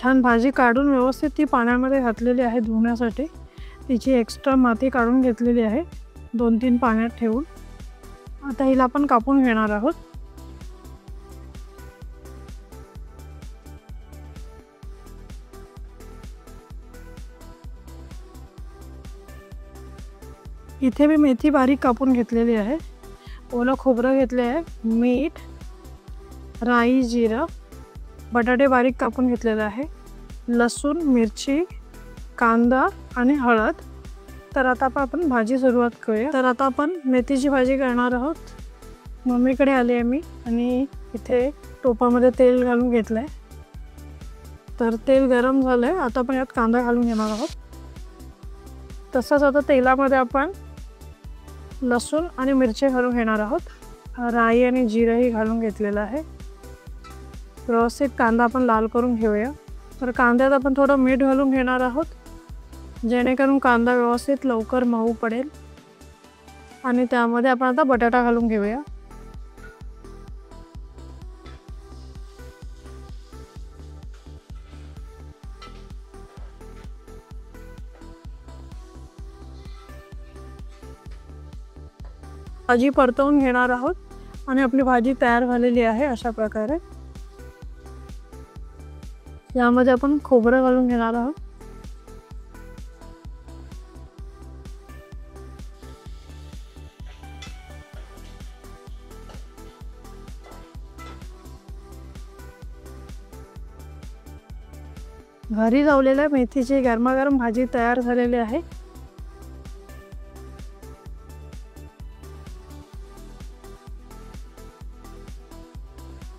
छान भाजी काढून व्यवस्थित ती पाण्यामध्ये घातलेली आहे धुण्यासाठी। तिची एक्स्ट्रा माती काढून घेतलेली आहे 2-3 पाण्यात ठेवून। आता हिला आपण कापून घेणार आहोत। इथे मी मेथी बारीक कापून घेतलेली आहे, ओलं खोबरं घेतले आहे, मीठ, राई, जिरं, बटाटे बारीक कापून घेतलेले आहे, लसूण, मिरची, कांदा आणि हळद। तर आता आपण भाजी सुरुवात करूया। तर आता आपण मेथीची भाजी करणार आहोत। मम्मीकडे आले आहे मी आणि इथे टोपामध्ये तेल घालून घेतलंय। तर तेल गरम झालंय, आता आपण यात कांदा घालून घेणार आहोत। तसंच आता तेलामध्ये आपण लसूण आणि मिरची घालून घेणार आहोत। राई आणि जिरंही घालून घेतलेलं आहे। व्यवस्थित कांदा आपण लाल करून घेऊया। तर कांद्यात आपण थोडं मीठ घालून घेणार आहोत, जेणेकरून कांदा व्यवस्थित लवकर मऊ पडेल। आणि त्यामध्ये आपण आता बटाटा घालून घेऊया। भाजी परतवून घेणार आहोत आणि आपली भाजी तयार झालेली आहे अशा प्रकारे। यामध्ये आपण खोबरं घालून घेणार आहोत। घरी लावलेल्या मेथीची गरमागरम भाजी तयार झालेली आहे।